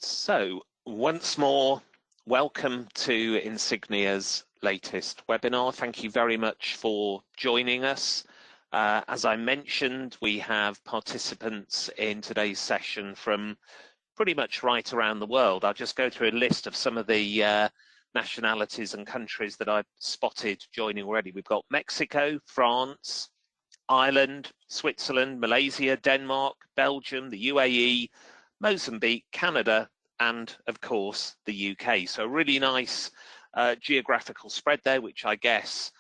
So once more, welcome to Insignia's latest webinar. Thank you very much for joining us. As I mentioned, we have participants in today's session from pretty much right around the world. I'll just go through a list of some of the nationalities and countries that I've spotted joining already. We've got Mexico, France, Ireland, Switzerland, Malaysia, Denmark, Belgium, the UAE, Mozambique, Canada, and of course the UK. So a really nice geographical spread there, which I guess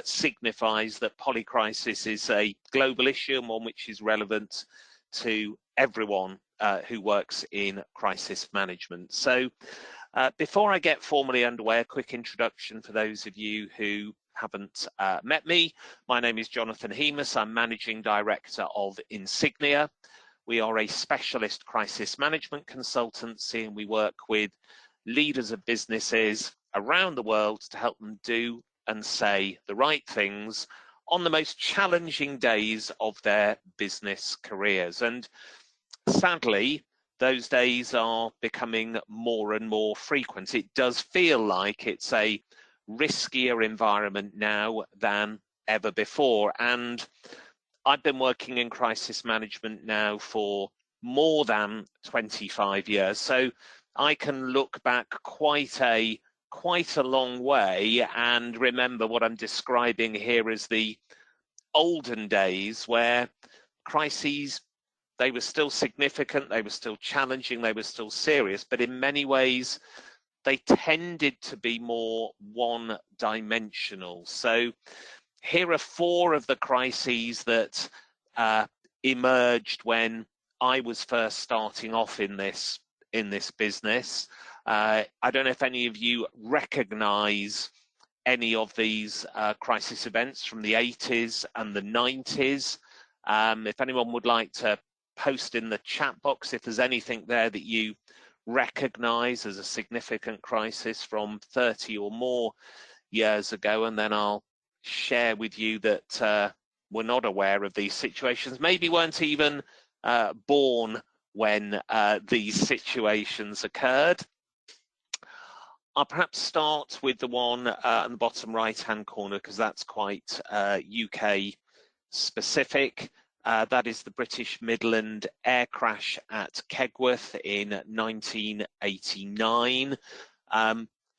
signifies that polycrisis is a global issue and one which is relevant to everyone who works in crisis management. So before I get formally underway, a quick introduction for those of you who haven't met me. My name is Jonathan Hemus. I'm Managing Director of Insignia. We are a specialist crisis management consultancy, and we work with leaders of businesses around the world to help them do and say the right things on the most challenging days of their business careers. And sadly, those days are becoming more and more frequent. It does feel like it's a riskier environment now than ever before. And I've been working in crisis management now for more than 25 years, so I can look back quite a long way and remember what I'm describing here as the olden days, where crises, they were still significant, they were still challenging, they were still serious, but in many ways they tended to be more one-dimensional. So here are four of the crises that emerged when I was first starting off in this business. I don't know if any of you recognize any of these crisis events from the 80s and the 90s. If anyone would like to post in the chat box if there's anything there that you recognize as a significant crisis from 30 or more years ago, and then I'll share with you that we're not aware of these situations, maybe weren't even born when these situations occurred. I'll perhaps start with the one in the bottom right-hand corner, because that's quite UK specific. That is the British Midland air crash at Kegworth in 1989.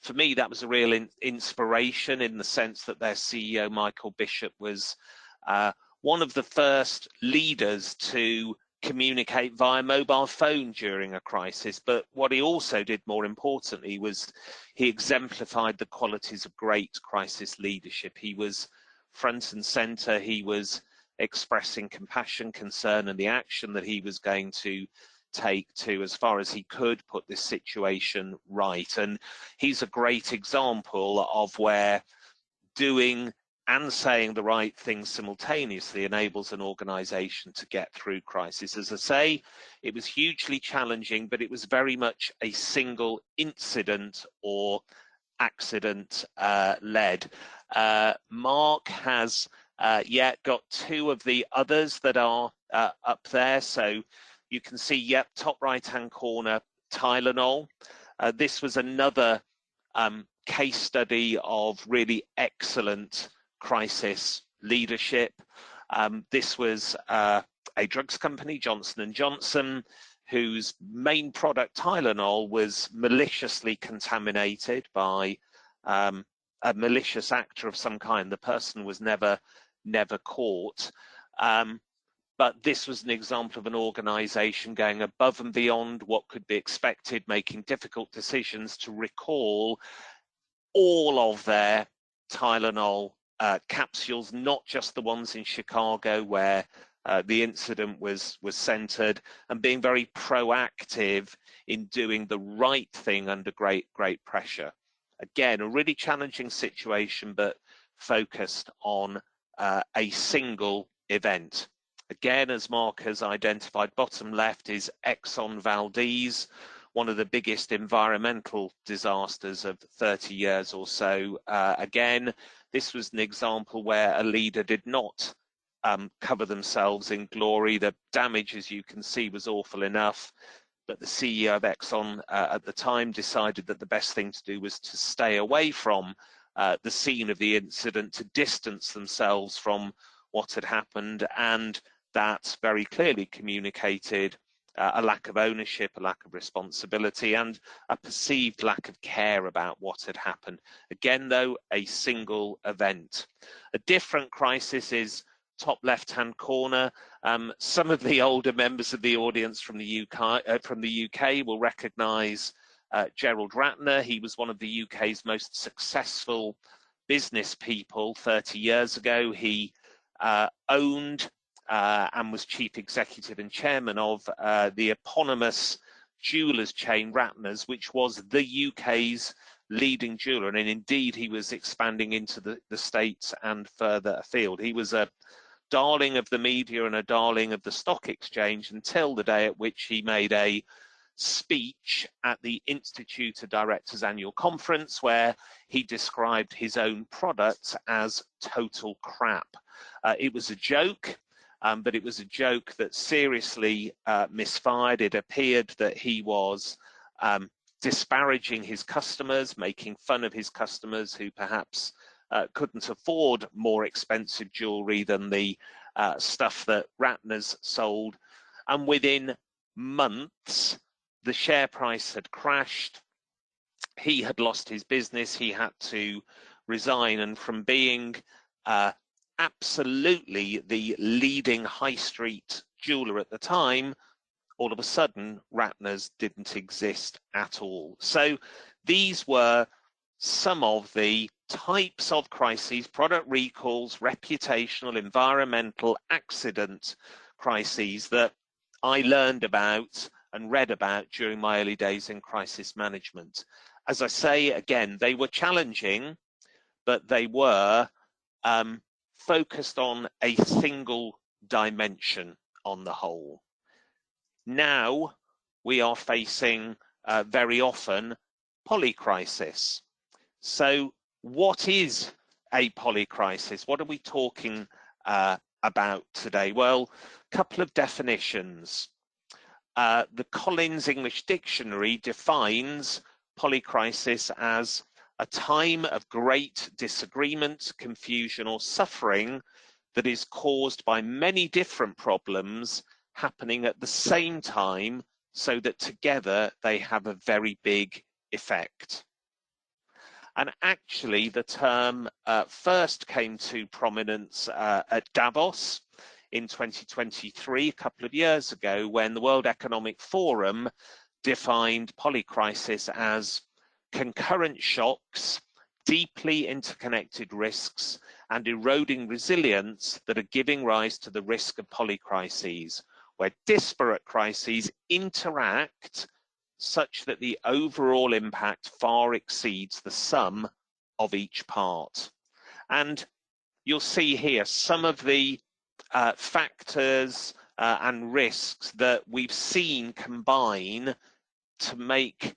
For me, that was a real inspiration in the sense that their CEO, Michael Bishop, was one of the first leaders to communicate via mobile phone during a crisis. But what he also did, more importantly, was he exemplified the qualities of great crisis leadership. He was front and center. He was expressing compassion, concern, and the action that he was going to take to, as far as he could, put this situation right. And he's a great example of where doing and saying the right thing simultaneously enables an organization to get through crisis. As I say, it was hugely challenging, but it was very much a single incident or accident led. Mark has got two of the others that are up there. So you can see, yep, top right-hand corner, Tylenol. This was another case study of really excellent crisis leadership. This was a drugs company, Johnson & Johnson, whose main product, Tylenol, was maliciously contaminated by a malicious actor of some kind. The person was never caught. But this was an example of an organization going above and beyond what could be expected, making difficult decisions to recall all of their Tylenol capsules, not just the ones in Chicago where the incident was centered, and being very proactive in doing the right thing under great pressure. Again, a really challenging situation, but focused on a single event. Again, as Mark has identified, bottom left is Exxon Valdez, one of the biggest environmental disasters of 30 years or so. Again, this was an example where a leader did not cover themselves in glory. The damage, as you can see, was awful enough. but the CEO of Exxon at the time decided that the best thing to do was to stay away from the scene of the incident, to distance themselves from what had happened, and that very clearly communicated a lack of ownership, a lack of responsibility, and a perceived lack of care about what had happened. Again, though, a single event. A different crisis is top left-hand corner. Some of the older members of the audience from the UK will recognise Gerald Ratner. He was one of the UK's most successful business people 30 years ago. He owned and was chief executive and chairman of the eponymous jewellers chain Ratner's, which was the UK's leading jeweller, and indeed he was expanding into the States and further afield. He was a darling of the media and a darling of the stock exchange until the day at which he made a speech at the Institute of Directors annual conference where he described his own products as total crap. It was a joke. But it was a joke that seriously misfired. It appeared that he was disparaging his customers, making fun of his customers who perhaps couldn't afford more expensive jewelry than the stuff that Ratner's sold. And within months, the share price had crashed. He had lost his business. He had to resign. And from being absolutely the leading high street jeweler at the time, all of a sudden Ratner's didn't exist at all. So these were some of the types of crises: product recalls, reputational, environmental, accident crises that I learned about and read about during my early days in crisis management. As I say, again, they were challenging, but they were focused on a single dimension on the whole. Now we are facing very often polycrisis. So what is a polycrisis? What are we talking about today? Well, a couple of definitions. The Collins English Dictionary defines polycrisis as a time of great disagreement, confusion, or suffering that is caused by many different problems happening at the same time, so that together they have a very big effect. And actually, the term first came to prominence at Davos in 2023, a couple of years ago, when the World Economic Forum defined polycrisis as concurrent shocks, deeply interconnected risks, and eroding resilience that are giving rise to the risk of polycrises, where disparate crises interact such that the overall impact far exceeds the sum of each part. And you'll see here some of the factors and risks that we've seen combine to make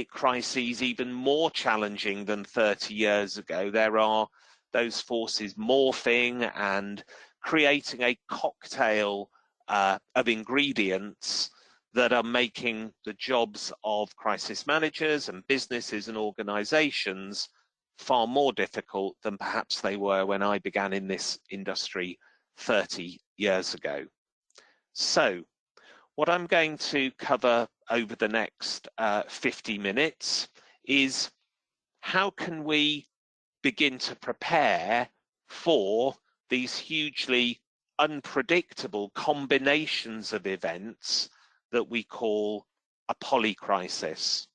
crises even more challenging than 30 years ago. There are those forces morphing and creating a cocktail of ingredients that are making the jobs of crisis managers and businesses and organizations far more difficult than perhaps they were when I began in this industry 30 years ago. So what I'm going to cover over the next 50 minutes is how can we begin to prepare for these hugely unpredictable combinations of events that we call a polycrisis.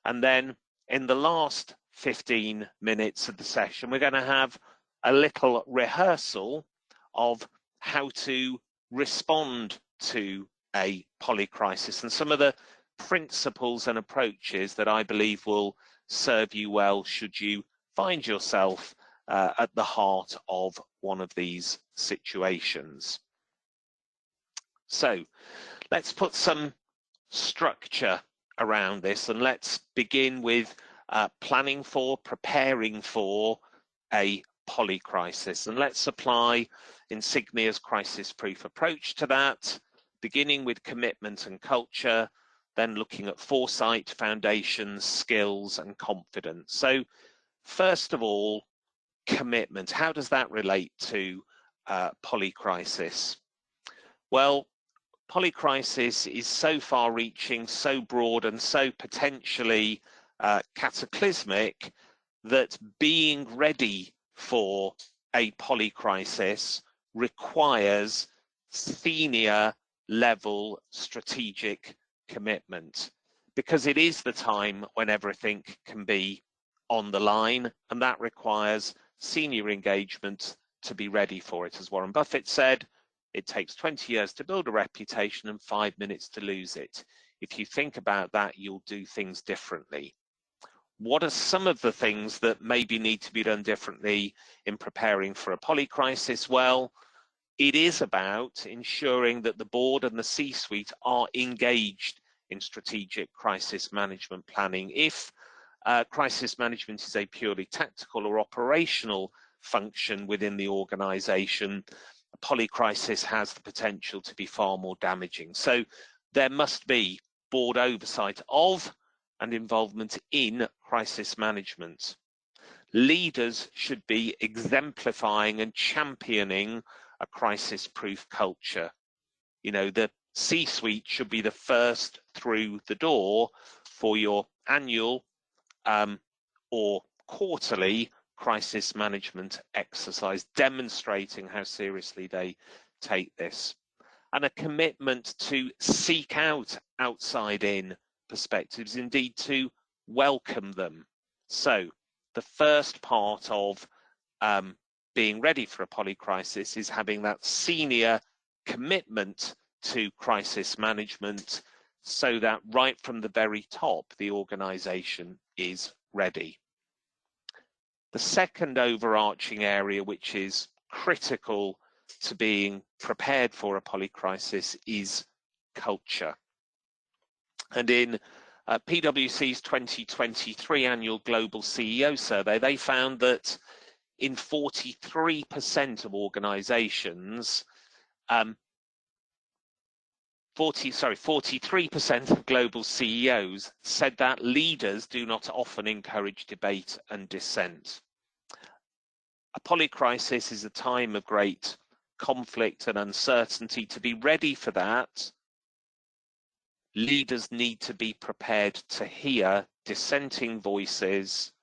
And then in the last 15 minutes of the session, we're going to have a little rehearsal of how to respond to a polycrisis and some of the principles and approaches that I believe will serve you well should you find yourself at the heart of one of these situations. So let's put some structure around this, and let's begin with planning for, preparing for a polycrisis. And let's apply Insignia's crisis-proof approach to that. beginning with commitment and culture, then looking at foresight, foundations, skills, and confidence. So first of all, commitment. How does that relate to polycrisis? Well, polycrisis is so far-reaching, so broad, and so potentially cataclysmic that being ready for a polycrisis requires senior level strategic commitment, because it is the time when everything can be on the line, and that requires senior engagement to be ready for it. As Warren Buffett said, it takes 20 years to build a reputation and 5 minutes to lose it. If you think about that, you'll do things differently. What are some of the things that maybe need to be done differently in preparing for a polycrisis? Well, it is about ensuring that the board and the C-suite are engaged in strategic crisis management planning. If crisis management is a purely tactical or operational function within the organization, a polycrisis has the potential to be far more damaging. So there must be board oversight of and involvement in crisis management. Leaders should be exemplifying and championing a crisis-proof culture. You know, the C-suite should be the first through the door for your annual or quarterly crisis management exercise, demonstrating how seriously they take this. And a commitment to seek out outside-in perspectives, indeed to welcome them. So the first part of being ready for a polycrisis is having that senior commitment to crisis management, so that right from the very top, the organization is ready. The second overarching area, which is critical to being prepared for a polycrisis, is culture. And in PwC's 2023 annual Global CEO survey, they found that in 43% of organizations, 43% of global CEOs said that leaders do not often encourage debate and dissent. A polycrisis is a time of great conflict and uncertainty. To be ready for that, leaders need to be prepared to hear dissenting voices,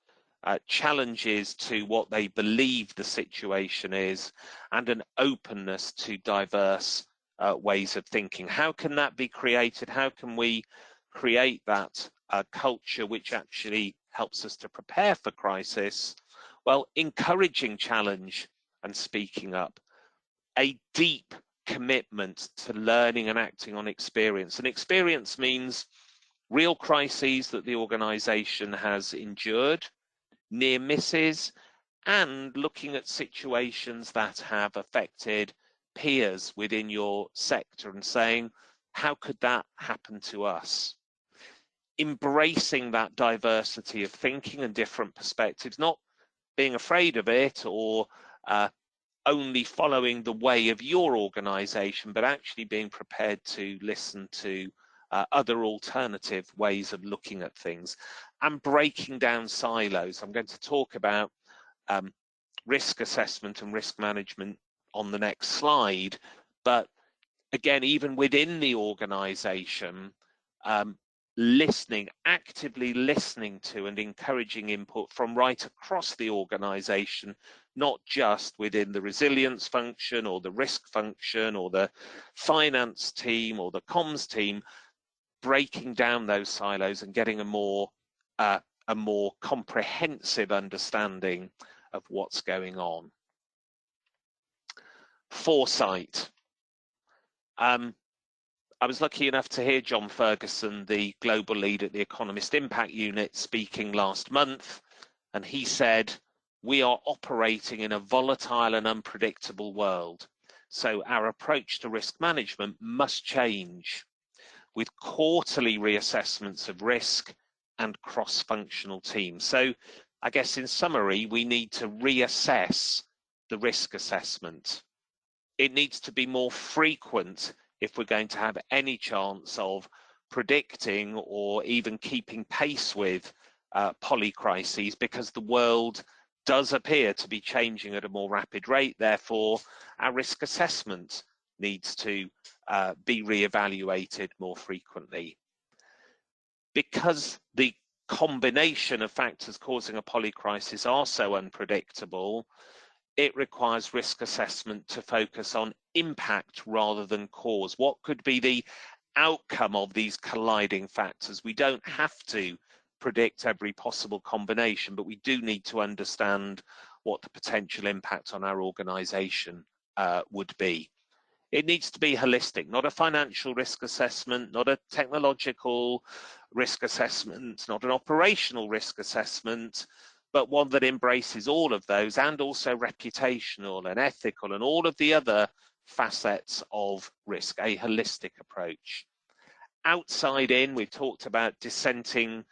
challenges to what they believe the situation is, and an openness to diverse ways of thinking. How can that be created? How can we create that culture which actually helps us to prepare for crisis? Well, encouraging challenge and speaking up, a deep commitment to learning and acting on experience. And experience means real crises that the organization has endured, near misses, and looking at situations that have affected peers within your sector and saying, how could that happen to us? Embracing that diversity of thinking and different perspectives, not being afraid of it or only following the way of your organization, but actually being prepared to listen to other alternative ways of looking at things and breaking down silos. I'm going to talk about risk assessment and risk management on the next slide, but again, even within the organization, actively listening to and encouraging input from right across the organization, not just within the resilience function or the risk function or the finance team or the comms team, breaking down those silos and getting a more comprehensive understanding of what's going on. Foresight. I was lucky enough to hear John Ferguson, the global lead at the Economist Impact Unit, speaking last month, and he said, we are operating in a volatile and unpredictable world, so our approach to risk management must change, with quarterly reassessments of risk and cross-functional teams. So I guess in summary, we need to reassess the risk assessment. It needs to be more frequent if we're going to have any chance of predicting or even keeping pace with polycrises, because the world does appear to be changing at a more rapid rate. Therefore, our risk assessment needs to be re-evaluated more frequently. Because the combination of factors causing a polycrisis are so unpredictable, it requires risk assessment to focus on impact rather than cause. What could be the outcome of these colliding factors? We don't have to predict every possible combination, but we do need to understand what the potential impact on our organization would be. It needs to be holistic, not a financial risk assessment, not a technological risk assessment, not an operational risk assessment, but one that embraces all of those, and also reputational and ethical and all of the other facets of risk, a holistic approach. Outside in, we've talked about dissenting,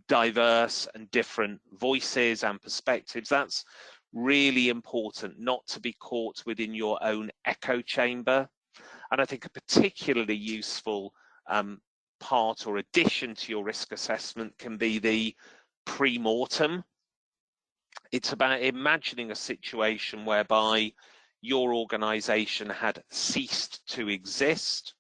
diverse and different voices and perspectives. That's really important, not to be caught within your own echo chamber. And I think a particularly useful part or addition to your risk assessment can be the pre-mortem. It's about imagining a situation whereby your organization had ceased to exist,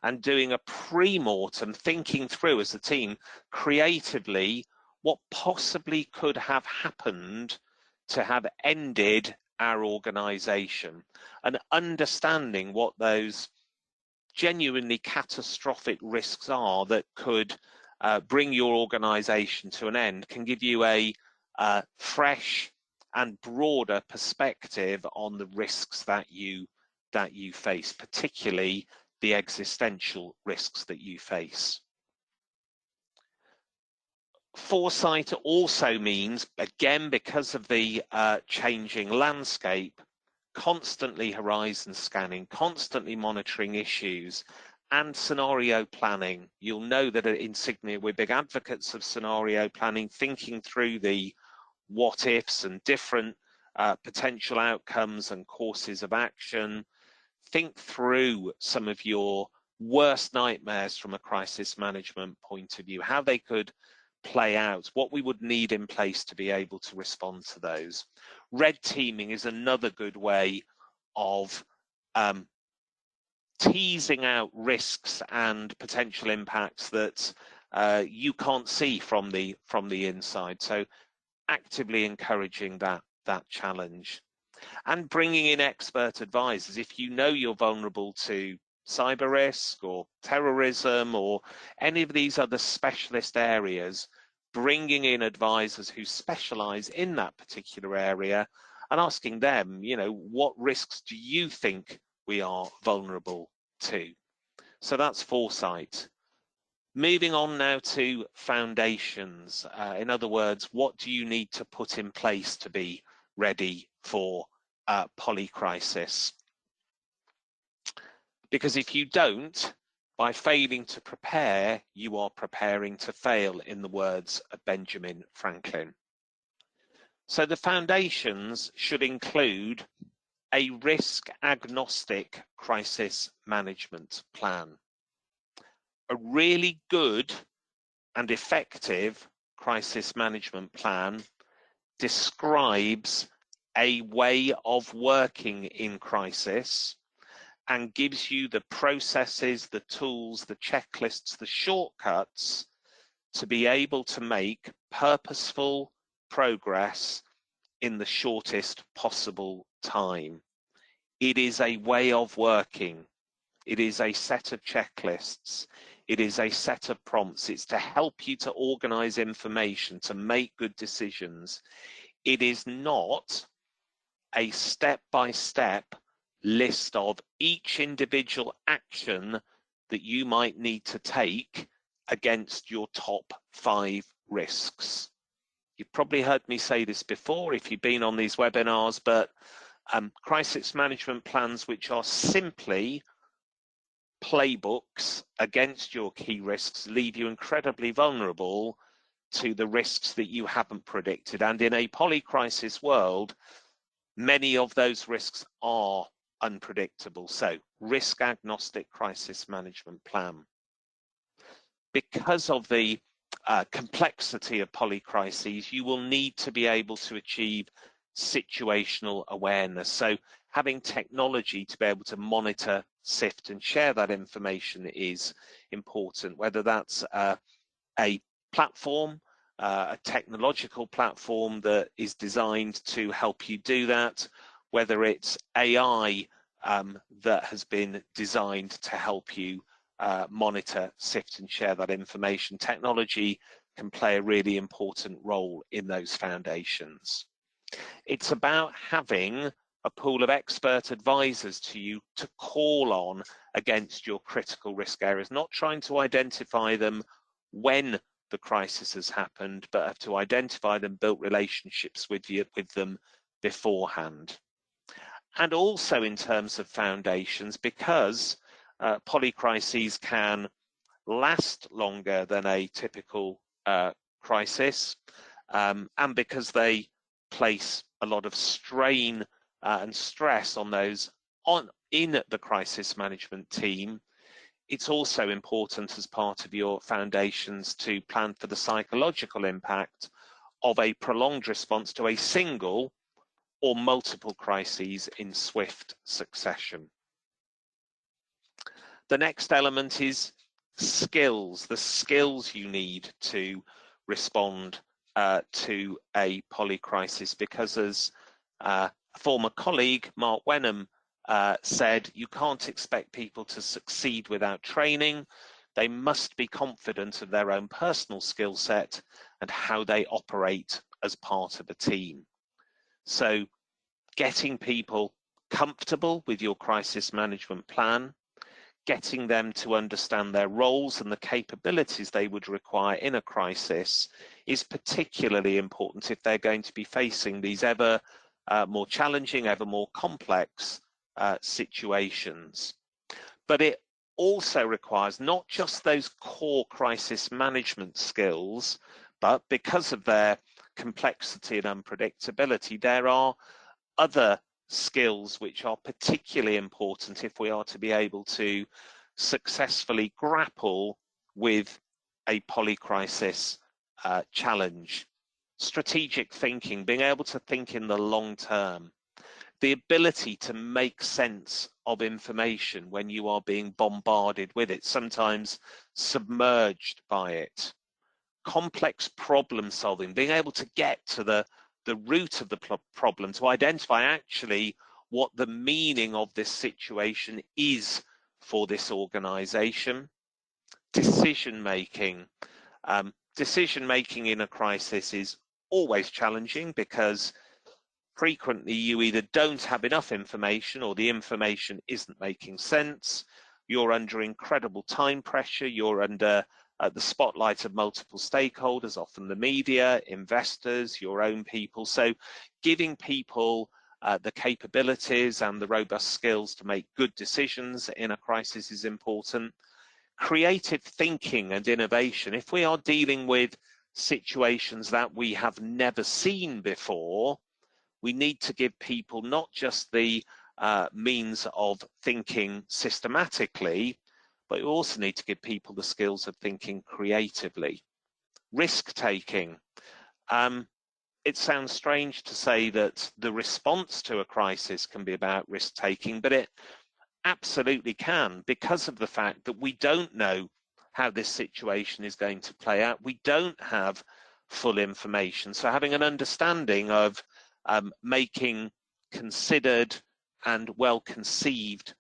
and doing a pre-mortem, thinking through as a team creatively what possibly could have happened to have ended our organization, and understanding what those genuinely catastrophic risks are that could bring your organization to an end, can give you a fresh and broader perspective on the risks that you face, particularly the existential risks that you face. Foresight also means, again, because of the changing landscape, constantly horizon scanning, constantly monitoring issues, and scenario planning. You'll know that at Insignia we're big advocates of scenario planning, thinking through the what ifs and different potential outcomes and courses of action. Think through some of your worst nightmares from a crisis management point of view, how they could play out, what we would need in place to be able to respond to those. Red teaming is another good way of teasing out risks and potential impacts that you can't see from the inside. So actively encouraging that challenge, and bringing in expert advisors. If you know you're vulnerable to cyber risk or terrorism or any of these other specialist areas, bringing in advisors who specialize in that particular area and asking them, you know, what risks do you think we are vulnerable to? So that's foresight. Moving on now to foundations. In other words, what do you need to put in place to be ready for polycrisis? Because if you don't, by failing to prepare, you are preparing to fail, in the words of Benjamin Franklin. So the foundations should include a risk-agnostic crisis management plan. A really good and effective crisis management plan describes a way of working in crisis and gives you the processes, the tools, the checklists, the shortcuts to be able to make purposeful progress in the shortest possible time. It is a way of working. It is a set of checklists. It is a set of prompts. It's to help you to organize information, to make good decisions. It is not a step-by-step list of each individual action that you might need to take against your top 5 risks. You've probably heard me say this before if you've been on these webinars, but crisis management plans which are simply playbooks against your key risks leave you incredibly vulnerable to the risks that you haven't predicted. And in a polycrisis world, many of those risks are unpredictable. So, risk agnostic crisis management plan. Because of the complexity of polycrises, you will need to be able to achieve situational awareness. So having technology to be able to monitor, sift and share that information is important, whether that's a platform, a technological platform that is designed to help you do that, whether it's AI that has been designed to help you monitor, sift and share that information. Technology can play a really important role in those foundations. It's about having a pool of expert advisors to you to call on against your critical risk areas, not trying to identify them when the crisis has happened, but have to identify them, build relationships with them beforehand. And also in terms of foundations, because polycrises can last longer than a typical crisis, and because they place a lot of strain and stress on those in the crisis management team, it's also important as part of your foundations to plan for the psychological impact of a prolonged response to a single or multiple crises in swift succession. The next element is skills, the skills you need to respond to a polycrisis, because as a former colleague, Mark Wenham, said, you can't expect people to succeed without training. They must be confident of their own personal skill set and how they operate as part of a team. So getting people comfortable with your crisis management plan, getting them to understand their roles and the capabilities they would require in a crisis is particularly important if they're going to be facing these ever more challenging, ever more complex situations. But it also requires not just those core crisis management skills, but because of their complexity and unpredictability, there are other skills which are particularly important if we are to be able to successfully grapple with a polycrisis challenge. Strategic thinking, being able to think in the long term, the ability to make sense of information when you are being bombarded with it, sometimes submerged by it. Complex problem solving, being able to get to the root of the problem, to identify actually what the meaning of this situation is for this organization. Decision making. Decision making in a crisis is always challenging because frequently you either don't have enough information or the information isn't making sense. You're under incredible time pressure. You're under the spotlight of multiple stakeholders, often the media, investors, your own people. So giving people the capabilities and the robust skills to make good decisions in a crisis is important. Creative thinking and innovation. If we are dealing with situations that we have never seen before, we need to give people not just the means of thinking systematically, but we also need to give people the skills of thinking creatively. Risk-taking. It sounds strange to say that the response to a crisis can be about risk-taking, but it absolutely can, because of the fact that we don't know how this situation is going to play out. We don't have full information. So having an understanding of making considered and well-conceived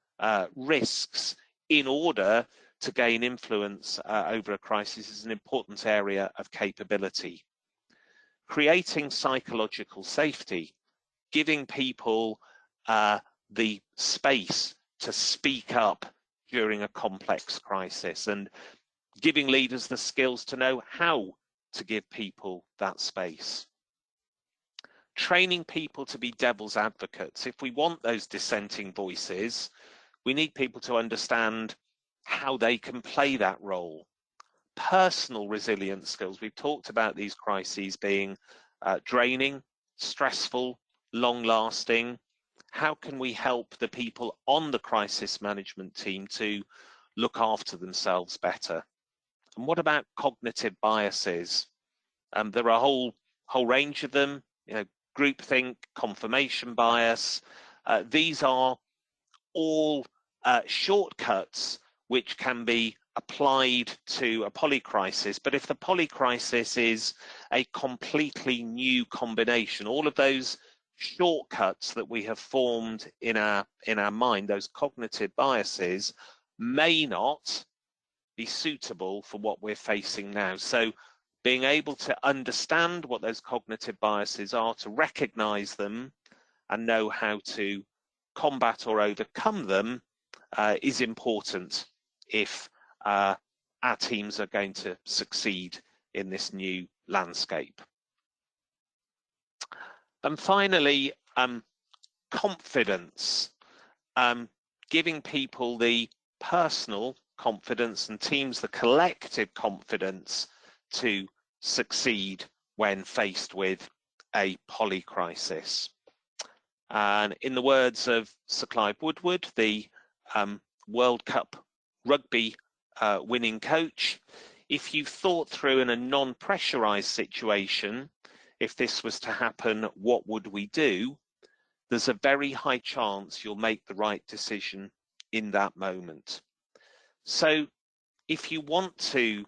risks in order to gain influence over a crisis is an important area of capability. Creating psychological safety, giving people the space to speak up during a complex crisis, and giving leaders the skills to know how to give people that space. Training people to be devil's advocates. If we want those dissenting voices, we need people to understand how they can play that role. Personal resilience skills. We've talked about these crises being draining, stressful, long-lasting. how can we help the people on the crisis management team to look after themselves better? And what about cognitive biases? There are a whole range of them, groupthink, confirmation bias. These are all shortcuts which can be applied to a polycrisis. But if the polycrisis is a completely new combination, all of those shortcuts that we have formed in our mind, those cognitive biases, may not be suitable for what we're facing now. So being able to understand what those cognitive biases are, to recognize them and know how to combat or overcome them is important if our teams are going to succeed in this new landscape. And finally, confidence, giving people the personal confidence and teams the collective confidence to succeed when faced with a polycrisis. And in the words of Sir Clive Woodward, the World Cup rugby winning coach, if you thought through in a non-pressurized situation, if this was to happen, what would we do? There's a very high chance you'll make the right decision in that moment. So if you want to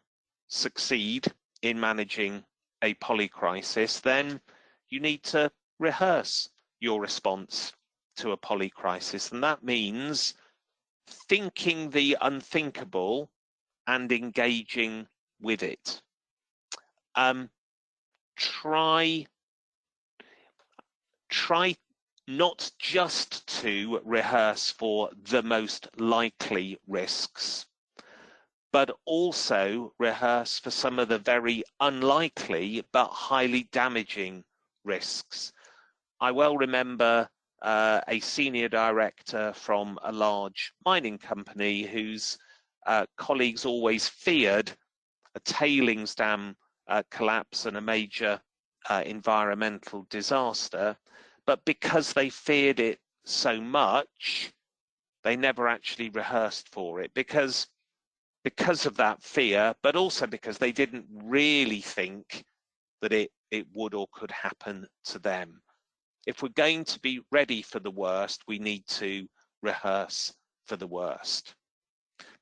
succeed in managing a polycrisis, then you need to rehearse your response to a polycrisis, and that means thinking the unthinkable and engaging with it. Try not just to rehearse for the most likely risks, but also rehearse for some of the very unlikely but highly damaging risks. I well remember a senior director from a large mining company whose colleagues always feared a tailings dam collapse and a major environmental disaster, but because they feared it so much, they never actually rehearsed for it because of that fear, but also because they didn't really think that it would or could happen to them. If we're going to be ready for the worst, we need to rehearse for the worst.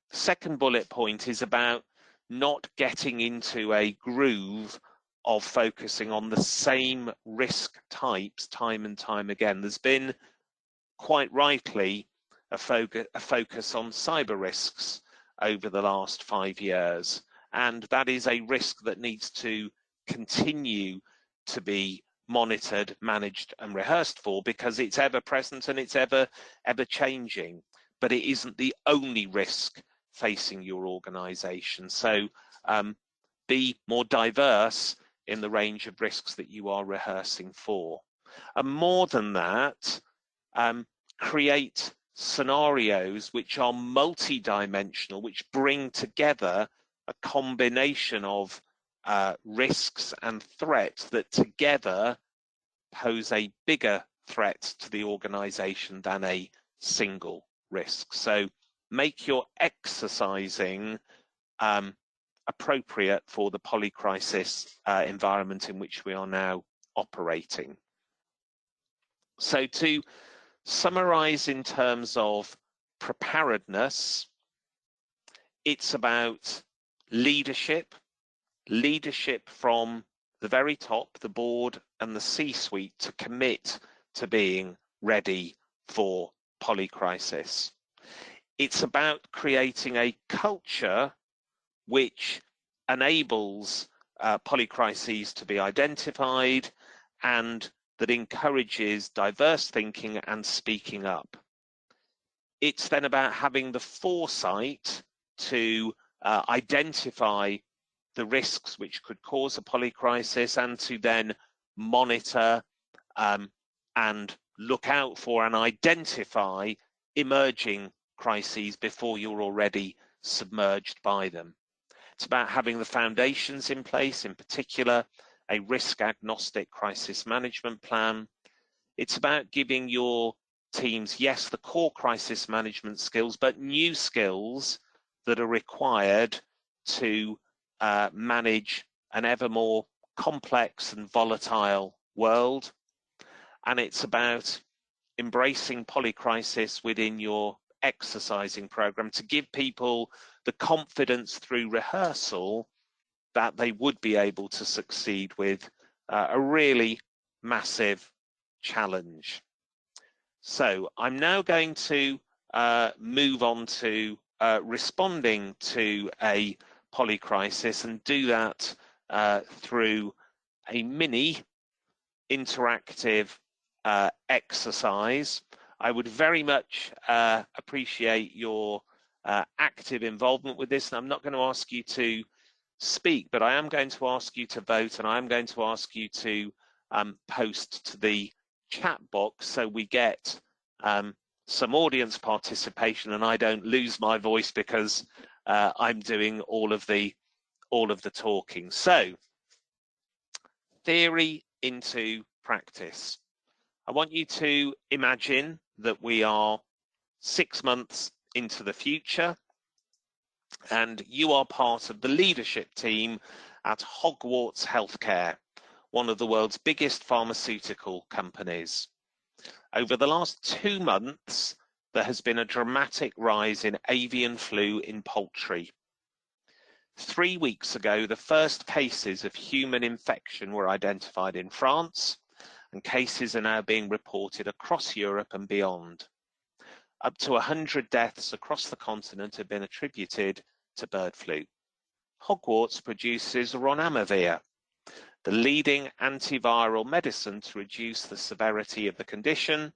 The second bullet point is about not getting into a groove of focusing on the same risk types time and time again. There's been, quite rightly, a focus on cyber risks over the last 5 years, and that is a risk that needs to continue to be monitored, managed and rehearsed for, because it's ever present and it's ever changing, but it isn't the only risk facing your organization. So be more diverse in the range of risks that you are rehearsing for. And more than that, create scenarios which are multi-dimensional, which bring together a combination of risks and threats that together pose a bigger threat to the organization than a single risk. So make your exercising appropriate for the polycrisis environment in which we are now operating. So to summarize in terms of preparedness, it's about leadership from the very top, the board and the C-suite, to commit to being ready for polycrisis. It's about creating a culture which enables polycrises to be identified and that encourages diverse thinking and speaking up. It's then about having the foresight to identify the risks which could cause a polycrisis and to then monitor and look out for and identify emerging crises before you're already submerged by them. It's about having the foundations in place, in particular, a risk-agnostic crisis management plan. It's about giving your teams, yes, the core crisis management skills, but new skills that are required to manage an ever more complex and volatile world. And it's about embracing polycrisis within your exercising program to give people the confidence through rehearsal that they would be able to succeed with a really massive challenge. So I'm now going to move on to responding to a polycrisis, and do that through a mini interactive exercise. I would very much appreciate your active involvement with this, and I'm not going to ask you to speak, but I am going to ask you to vote, and I am going to ask you to post to the chat box so we get some audience participation and I don't lose my voice because I'm doing all of the talking. So, theory into practice. I want you to imagine that we are 6 months into the future and you are part of the leadership team at Hogwarts Healthcare, one of the world's biggest pharmaceutical companies. Over the last 2 months, there has been a dramatic rise in avian flu in poultry. 3 weeks ago, the first cases of human infection were identified in France, and cases are now being reported across Europe and beyond. Up to 100 deaths across the continent have been attributed to bird flu. Hogwarts produces ronamavir, the leading antiviral medicine to reduce the severity of the condition,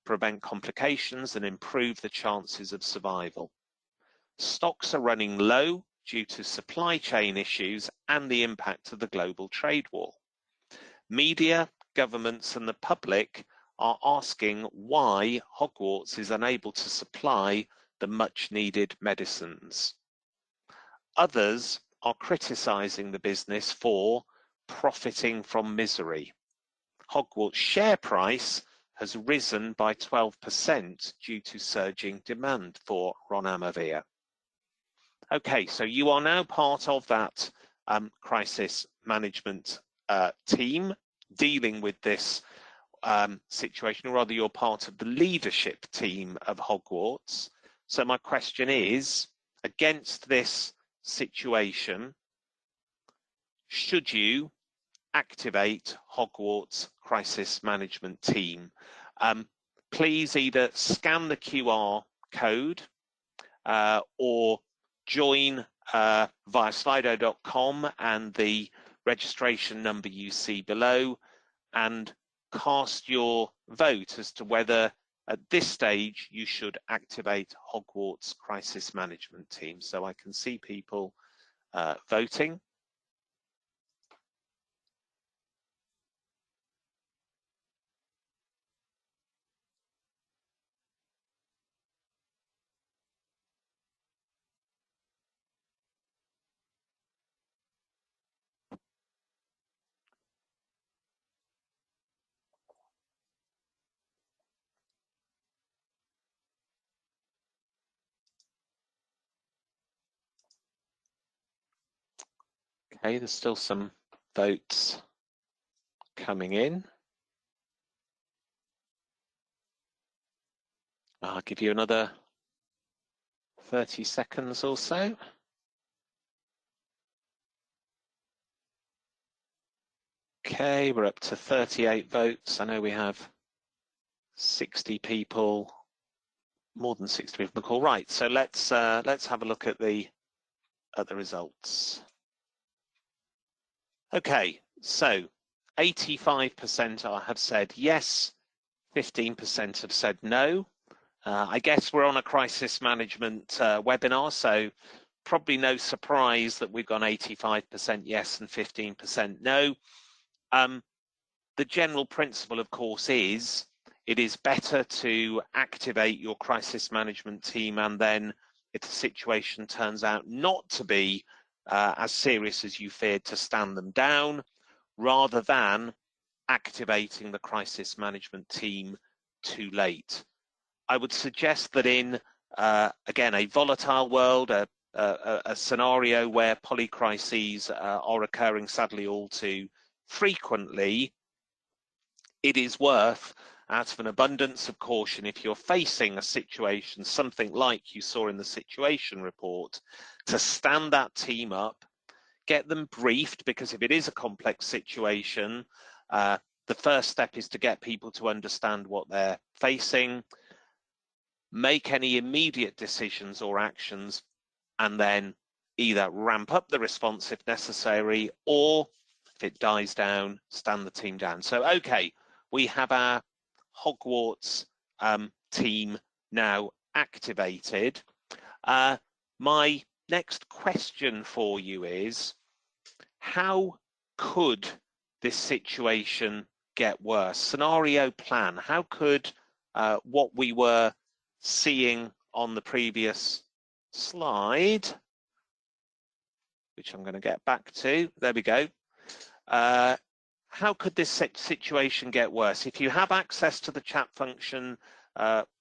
prevent complications, and improve the chances of survival. Stocks are running low due to supply chain issues and the impact of the global trade war. Media, governments, and the public are asking why Hogwarts is unable to supply the much-needed medicines. Others are criticising the business for profiting from misery. Hogwarts' share price has risen by 12% due to surging demand for ronamavir. Okay, so you are now part of that crisis management team dealing with this situation, or rather you're part of the leadership team of Hogwarts. So my question is, against this situation, should you activate Hogwarts crisis management team? Please either scan the QR code or join via slido.com and the registration number you see below, and cast your vote as to whether at this stage you should activate Hogwarts crisis management team. So I can see people voting. Okay, there's still some votes coming in. I'll give you another 30 seconds or so. Okay, we're up to 38 votes. I know we have 60 people, more than 60 people call. Right, so let's have a look at the results. Okay, so 85% have said yes, 15% have said no. I guess we're on a crisis management webinar, so probably no surprise that we've got 85% yes and 15% no. The general principle, of course, is it is better to activate your crisis management team, and then if the situation turns out not to be as serious as you feared, to stand them down, rather than activating the crisis management team too late. I would suggest that in, again, a volatile world, a scenario where polycrises are occurring sadly all too frequently, it is worth, out of an abundance of caution, if you're facing a situation, something like you saw in the situation report, to stand that team up, get them briefed, because if it is a complex situation, the first step is to get people to understand what they're facing, make any immediate decisions or actions, and then either ramp up the response if necessary, or if it dies down, stand the team down. So, okay, we have our Hogwarts team now activated. My next question for you is, how could this situation get worse? Scenario plan, how could what we were seeing on the previous slide, which I'm going to get back to, there we go. How could this situation get worse? If you have access to the chat function,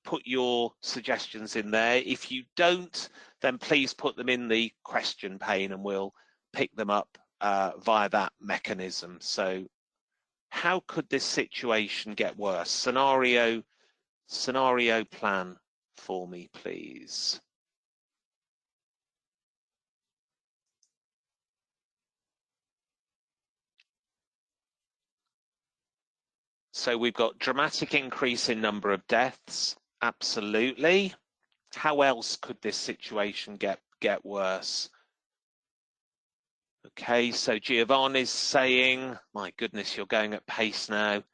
put your suggestions in there. If you don't, then please put them in the question pane and we'll pick them up via that mechanism. So how could this situation get worse? Scenario plan for me, please. So we've got dramatic increase in number of deaths, absolutely. How else could this situation get worse? Okay, so Giovanni's saying, my goodness, you're going at pace now.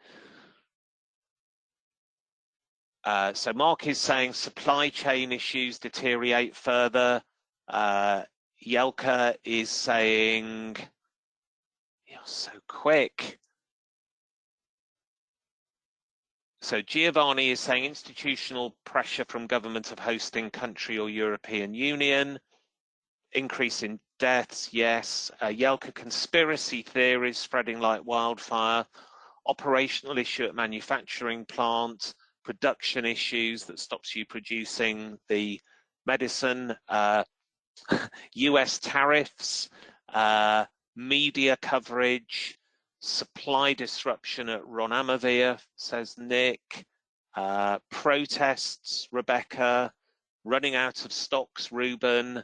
So Mark is saying supply chain issues deteriorate further. Yelka is saying, you're so quick. So Giovanni is saying institutional pressure from government of hosting country or European Union. Increase in deaths, yes. Yelka, conspiracy theories spreading like wildfire. Operational issue at manufacturing plant. Production issues that stops you producing the medicine. US tariffs. Media coverage. Supply disruption at Ronamavir, says Nick. Protests, Rebecca. Running out of stocks, Ruben.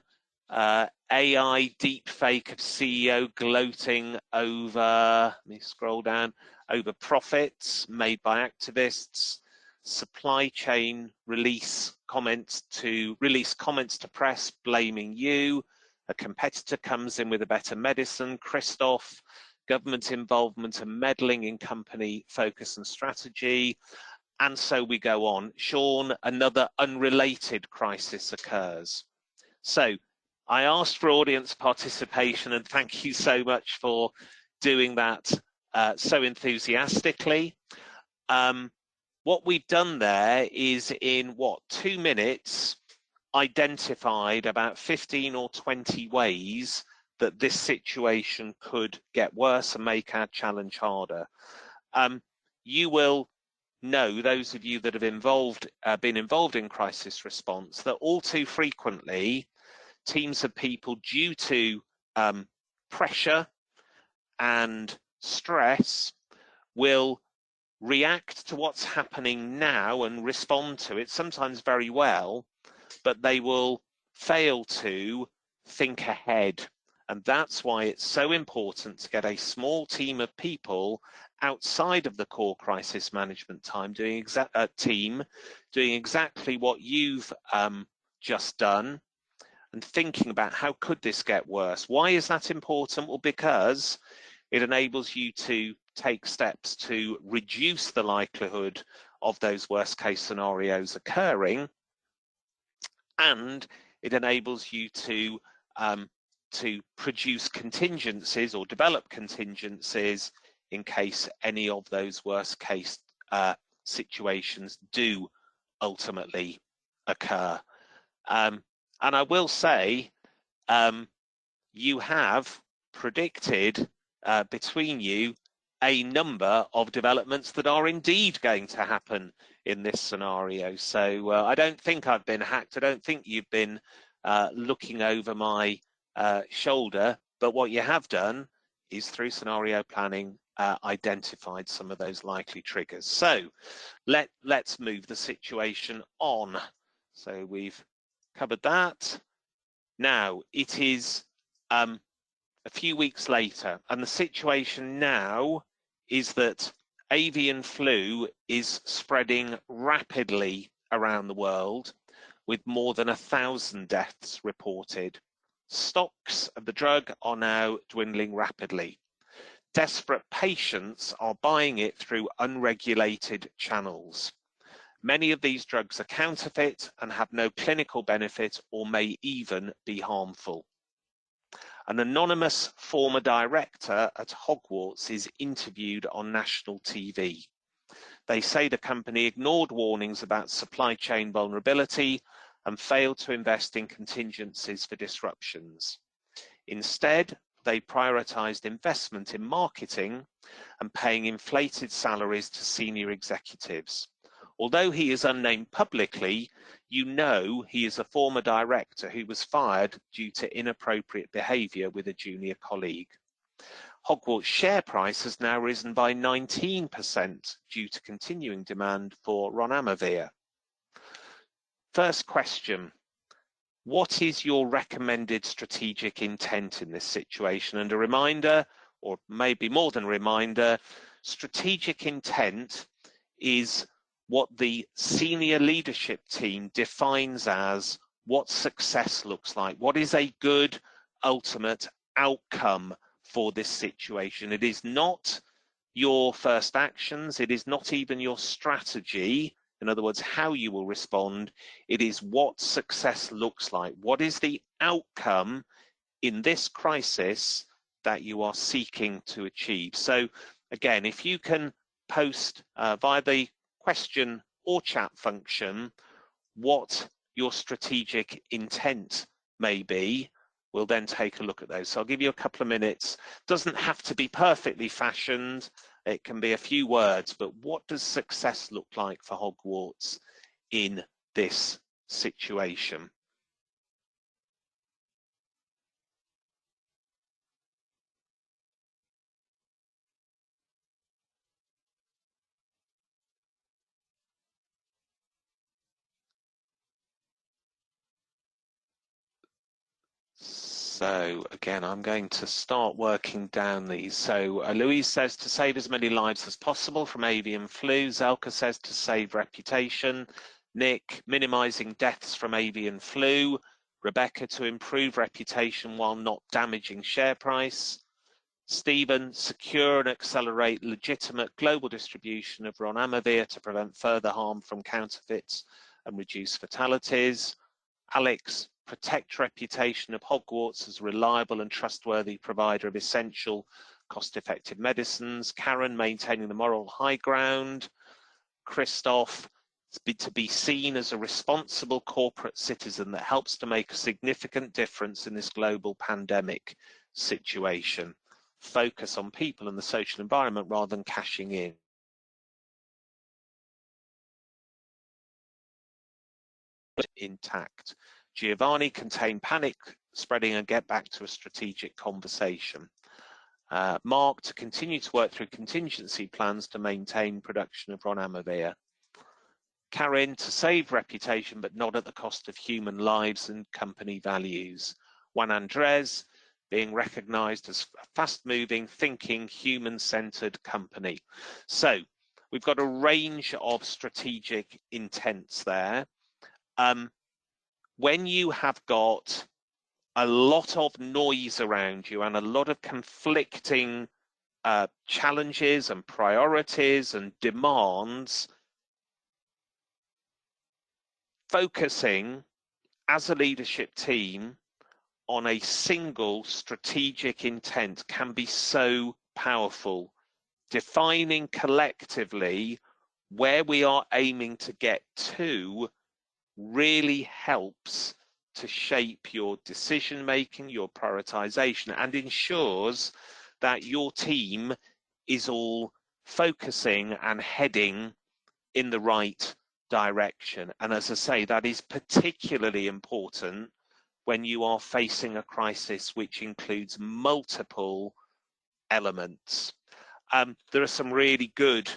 AI deepfake of CEO gloating over, let me scroll down, over profits made by activists. Supply chain release comments to press blaming you. A competitor comes in with a better medicine. Christoph. Government involvement and meddling in company focus and strategy, and so we go on. Sean, another unrelated crisis occurs. So I asked for audience participation, and thank you so much for doing that so enthusiastically. What we've done there is in 2 minutes identified about 15 or 20 ways that this situation could get worse and make our challenge harder. You will know, those of you that have been involved in crisis response, that all too frequently teams of people, due to pressure and stress, will react to what's happening now and respond to it, sometimes very well, but they will fail to think ahead. And that's why it's so important to get a small team of people outside of the core crisis management doing exactly what you've just done, and thinking about how could this get worse. Why is that important? Well, because it enables you to take steps to reduce the likelihood of those worst case scenarios occurring, and it enables you to produce contingencies or develop contingencies in case any of those worst case situations do ultimately occur. And I will say, you have predicted between you a number of developments that are indeed going to happen in this scenario. So I don't think I've been hacked. I don't think you've been looking over my shoulder, but what you have done is through scenario planning identified some of those likely triggers. So let's move the situation on. So we've covered that. Now it is a few weeks later, and the situation now is that avian flu is spreading rapidly around the world, with more than 1,000 deaths reported. Stocks of the drug are now dwindling rapidly. Desperate patients are buying it through unregulated channels. Many of these drugs are counterfeit and have no clinical benefit or may even be harmful. An anonymous former director at Hogwarts is interviewed on national TV. They say the company ignored warnings about supply chain vulnerability and failed to invest in contingencies for disruptions. Instead, they prioritized investment in marketing and paying inflated salaries to senior executives. Although he is unnamed publicly, you know he is a former director who was fired due to inappropriate behavior with a junior colleague. Hogwarts' share price has now risen by 19% due to continuing demand for Ronamavir. First question, what is your recommended strategic intent in this situation? And a reminder, or maybe more than a reminder, strategic intent is what the senior leadership team defines as what success looks like. What is a good ultimate outcome for this situation? It is not your first actions. It is not even your strategy. In other words, how you will respond. It is what success looks like. What is the outcome in this crisis that you are seeking to achieve? So again, if you can post via the question or chat function what your strategic intent may be, we'll then take a look at those. So I'll give you a couple of minutes. Doesn't have to be perfectly fashioned. It can be a few words, but what does success look like for Hogwarts in this situation? So again, I'm going to start working down these. So Louise says to save as many lives as possible from avian flu. Zelka says to save reputation. Nick, minimizing deaths from avian flu. Rebecca, to improve reputation while not damaging share price. Stephen, secure and accelerate legitimate global distribution of Ronamavir to prevent further harm from counterfeits and reduce fatalities. Alex, protect reputation of Hogwarts as a reliable and trustworthy provider of essential, cost-effective medicines. Karen, maintaining the moral high ground. Christoph, to be seen as a responsible corporate citizen that helps to make a significant difference in this global pandemic situation. Focus on people and the social environment rather than cashing in. Intact. Giovanni, contain panic spreading and get back to a strategic conversation. Mark, to continue to work through contingency plans to maintain production of Ronamavir. Karin, to save reputation but not at the cost of human lives and company values. Juan Andres, being recognized as a fast-moving, thinking, human-centered company. So we've got a range of strategic intents there. When you have got a lot of noise around you and a lot of conflicting challenges and priorities and demands, focusing as a leadership team on a single strategic intent can be so powerful. Defining collectively where we are aiming to get to really helps to shape your decision making, your prioritization, and ensures that your team is all focusing and heading in the right direction. And as I say, that is particularly important when you are facing a crisis which includes multiple elements. There are some really good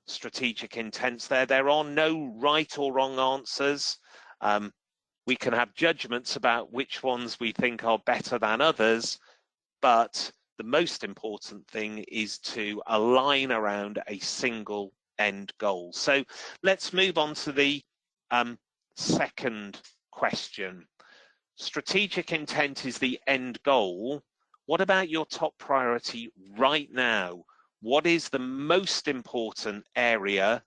strategic intents there. There are no right or wrong answers. We can have judgments about which ones we think are better than others, but the most important thing is to align around a single end goal. So let's move on to the second question. Strategic intent is the end goal. What about your top priority right now? What is the most important area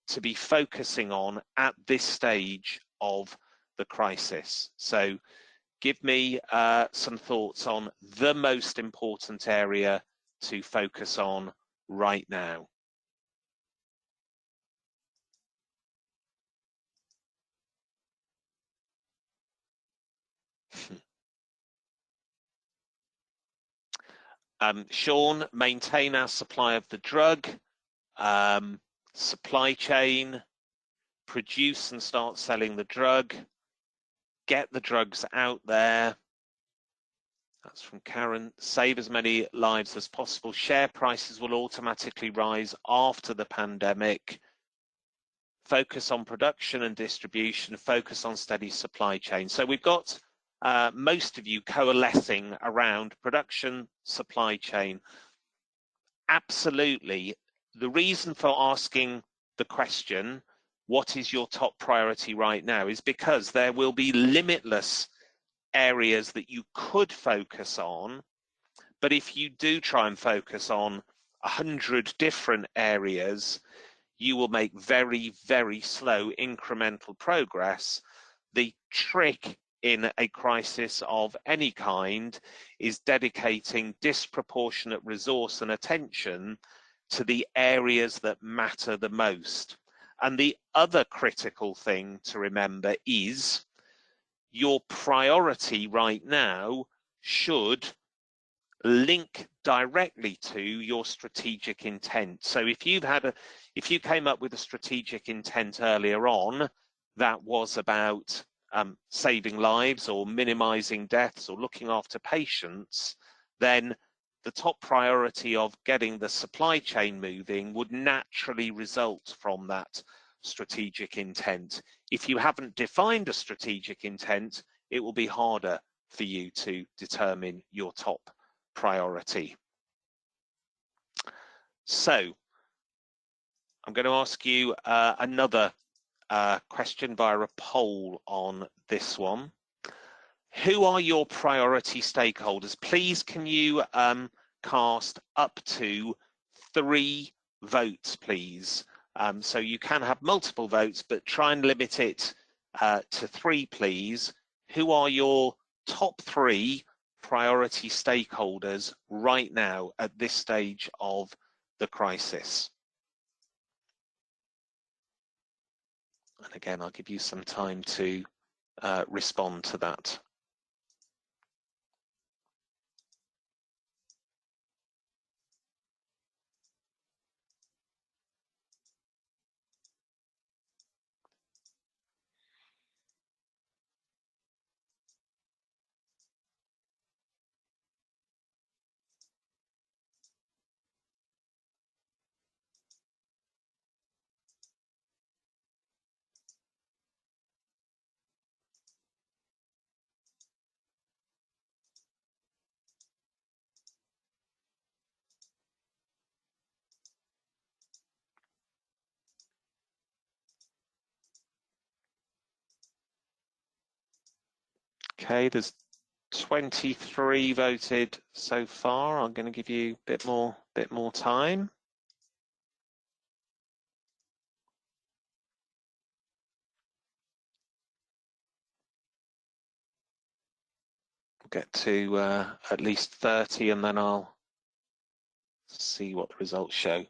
to be focusing on at this stage of the crisis? So give me some thoughts on the most important area to focus on right now. Sean, maintain our supply of the drug, supply chain, produce and start selling the drug, get the drugs out there. That's from Karen. Save as many lives as possible. Share prices will automatically rise after the pandemic. Focus on production and distribution, focus on steady supply chain. So we've got most of you coalescing around production, supply chain. Absolutely. The reason for asking the question, what is your top priority right now, is because there will be limitless areas that you could focus on. But if you do try and focus on 100 different areas, you will make very, very slow incremental progress. The trick in a crisis of any kind is dedicating disproportionate resource and attention to the areas that matter the most. And the other critical thing to remember is your priority right now should link directly to your strategic intent. So if you came up with a strategic intent earlier on that was about saving lives or minimizing deaths or looking after patients, then the top priority of getting the supply chain moving would naturally result from that strategic intent. If you haven't defined a strategic intent, it will be harder for you to determine your top priority. So I'm going to ask you another question via a poll on this one. Who are your priority stakeholders? Please, can you cast up to 3 votes, please? So you can have multiple votes, but try and limit it to 3, please. Who are your top 3 priority stakeholders right now at this stage of the crisis? And again, I'll give you some time to respond to that. Okay, there's 23 voted so far. I'm going to give you a bit more time. We'll get to at least 30 and then I'll see what the results show.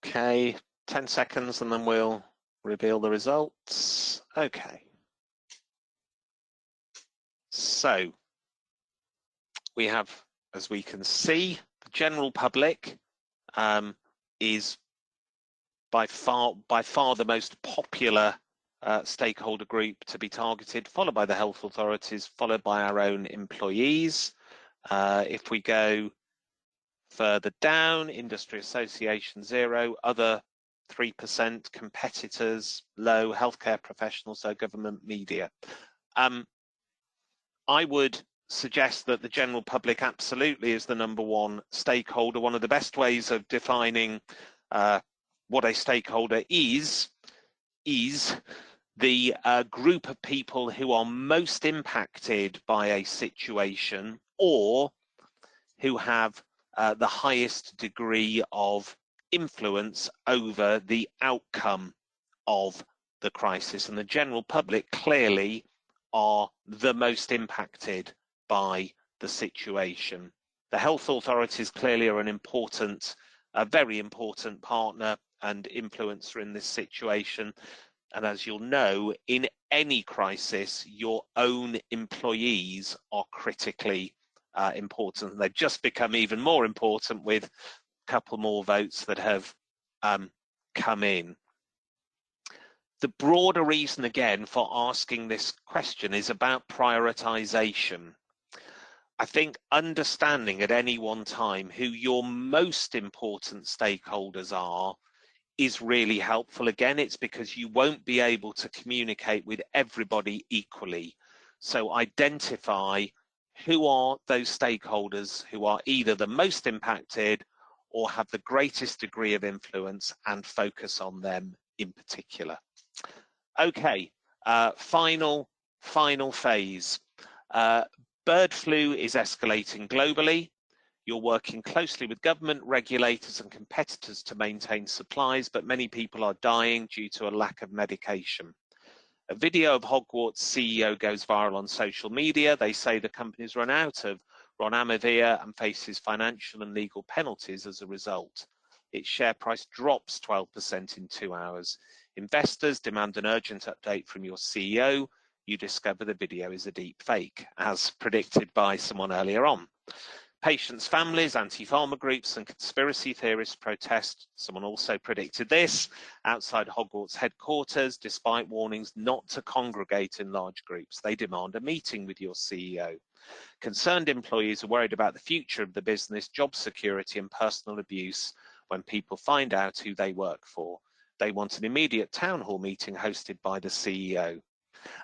Okay, 10 seconds and then we'll reveal the results. Okay. So we have, as we can see, the general public is by far the most popular stakeholder group to be targeted, followed by the health authorities, followed by our own employees. If we go further down, industry association 0, other 3%, competitors low, healthcare professionals, so government, media. I would suggest that the general public absolutely is the #1 stakeholder. One of the best ways of defining what a stakeholder is the group of people who are most impacted by a situation or who have the highest degree of influence over the outcome of the crisis. And the general public clearly are the most impacted by the situation. The health authorities clearly are a very important partner and influencer in this situation. And as you'll know, in any crisis, your own employees are critically important. They've just become even more important with a couple more votes that have come in. The broader reason, again, for asking this question is about prioritization. I think understanding at any one time who your most important stakeholders are is really helpful. Again, it's because you won't be able to communicate with everybody equally. So identify who are those stakeholders who are either the most impacted or have the greatest degree of influence and focus on them in particular. Okay, final phase. Bird flu is escalating globally. You're working closely with government, regulators and competitors to maintain supplies, but many people are dying due to a lack of medication. A video of Hogwarts CEO goes viral on social media. They say the company's run out of Ronamivir and faces financial and legal penalties as a result. Its share price drops 12% in 2 hours. Investors demand an urgent update from your CEO. You discover the video is a deep fake, as predicted by someone earlier on. Patients' families, anti-pharma groups and conspiracy theorists protest, someone also predicted this, outside Hogwarts headquarters, despite warnings not to congregate in large groups. They demand a meeting with your CEO. Concerned employees are worried about the future of the business, job security and personal abuse when people find out who they work for. They want an immediate town hall meeting hosted by the CEO.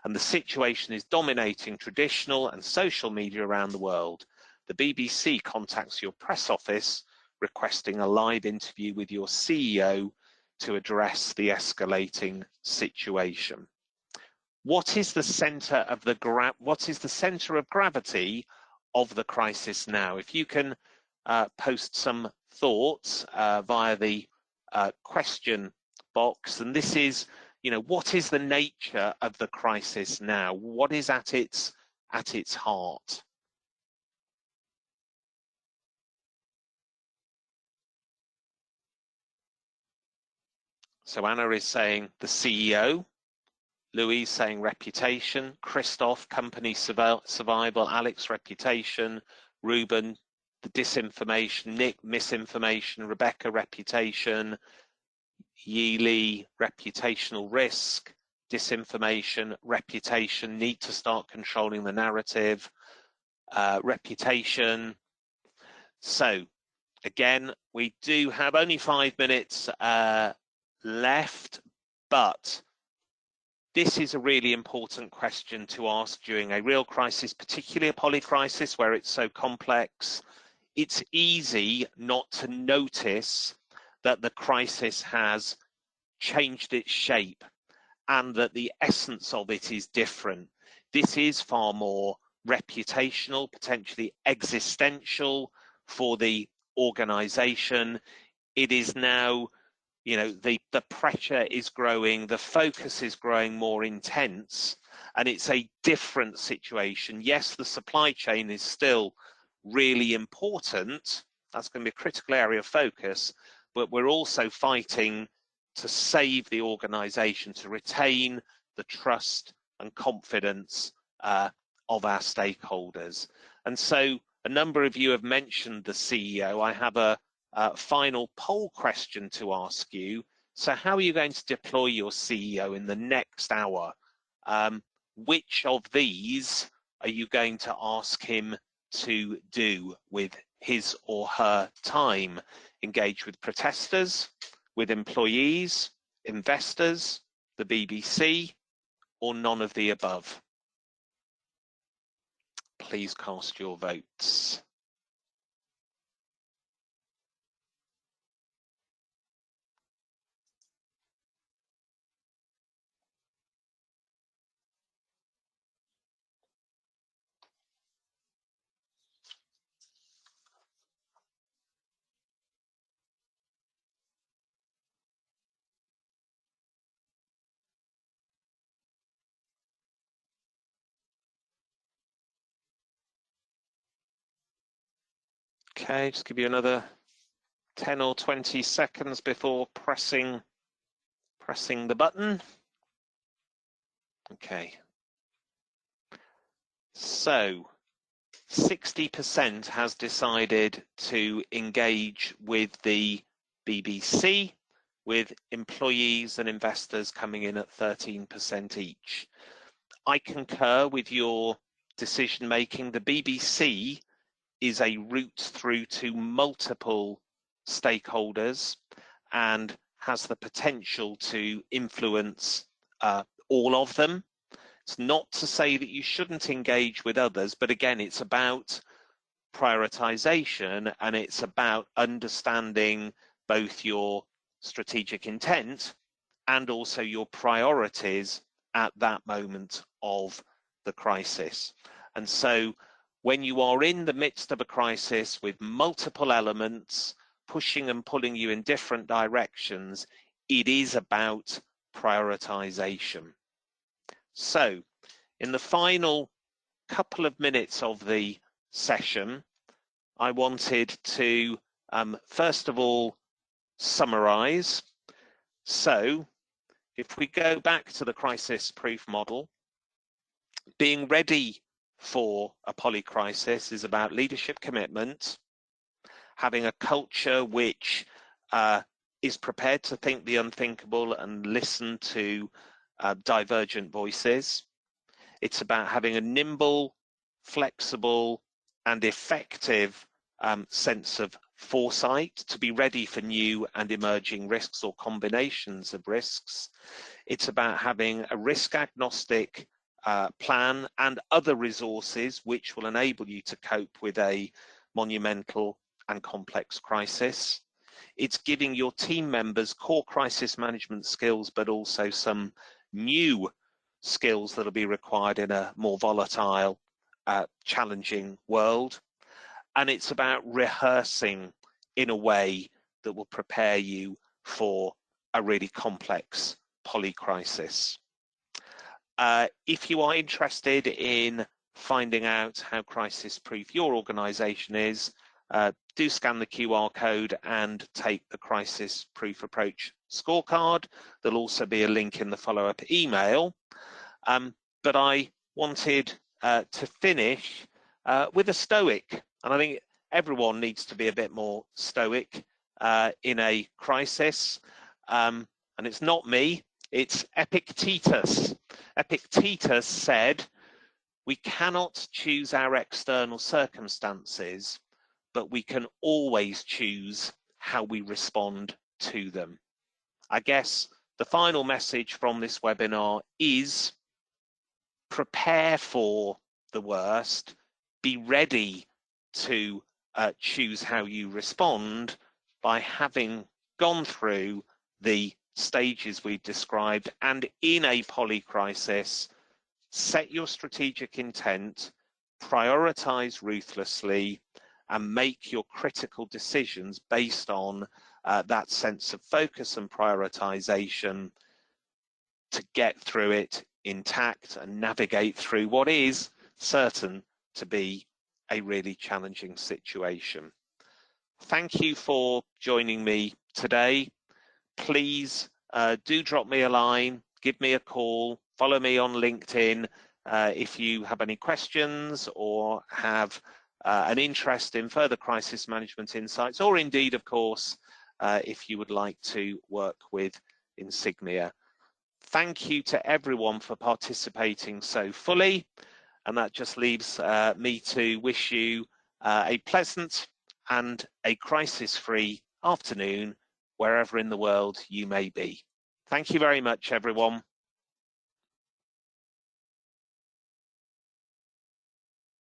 And the situation is dominating traditional and social media around the world. The BBC contacts your press office requesting a live interview with your CEO to address the escalating situation. What is the center of gravity of the crisis now? If you can post some thoughts via the question box, and this is, what is the nature of the crisis now? What is at its heart? So Anna is saying the CEO, Louise saying reputation, Christoph, company survival, Alex, reputation, Ruben, the disinformation, Nick, misinformation, Rebecca, reputation, Yeely, reputational risk, disinformation, reputation, need to start controlling the narrative, reputation. So again, we do have only 5 minutes left, but this is a really important question to ask during a real crisis, particularly a polycrisis where it's so complex. It's easy not to notice that the crisis has changed its shape and that the essence of it is different. This is far more reputational, potentially existential for the organization. It is now, the pressure is growing, the focus is growing more intense, and it's a different situation. Yes, the supply chain is still really important. That's going to be a critical area of focus, but we're also fighting to save the organization, to retain the trust and confidence of our stakeholders. And so a number of you have mentioned the CEO. I have a final poll question to ask you. So how are you going to deploy your CEO in the next hour? Which of these are you going to ask him to do with his or her time? Engage with protesters, with employees, investors, the BBC, or none of the above? Please cast your votes. Okay, just give you another 10 or 20 seconds before pressing the button. Okay. So 60% has decided to engage with the BBC, with employees and investors coming in at 13% each. I concur with your decision making. The BBC is a route through to multiple stakeholders and has the potential to influence all of them. It's not to say that you shouldn't engage with others, but again, it's about prioritization and it's about understanding both your strategic intent and also your priorities at that moment of the crisis. And so when you are in the midst of a crisis with multiple elements pushing and pulling you in different directions, it is about prioritization. So in the final couple of minutes of the session, I wanted to first of all summarize. So if we go back to the crisis proof model, being ready for a polycrisis is about leadership commitment, having a culture which is prepared to think the unthinkable and listen to divergent voices. It's about having a nimble, flexible, and effective sense of foresight to be ready for new and emerging risks or combinations of risks. It's about having a risk agnostic plan and other resources which will enable you to cope with a monumental and complex crisis. It's giving your team members core crisis management skills, but also some new skills that will be required in a more volatile, challenging world. And it's about rehearsing in a way that will prepare you for a really complex polycrisis. If you are interested in finding out how crisis-proof your organization is, do scan the QR code and take the crisis-proof approach scorecard. There'll also be a link in the follow-up email. But I wanted to finish with a stoic, and I think everyone needs to be a bit more stoic in a crisis. And it's not me, it's Epictetus. Epictetus said, "We cannot choose our external circumstances, but we can always choose how we respond to them." I guess the final message from this webinar is prepare for the worst, be ready to choose how you respond by having gone through the stages we've described, and in a polycrisis, set your strategic intent, prioritize ruthlessly, and make your critical decisions based on that sense of focus and prioritization to get through it intact and navigate through what is certain to be a really challenging situation. Thank you for joining me today. Please do drop me a line, give me a call, follow me on LinkedIn if you have any questions or have an interest in further crisis management insights, or indeed, of course, if you would like to work with Insignia. Thank you to everyone for participating so fully, and that just leaves me to wish you a pleasant and a crisis-free afternoon wherever in the world you may be. Thank you very much, everyone.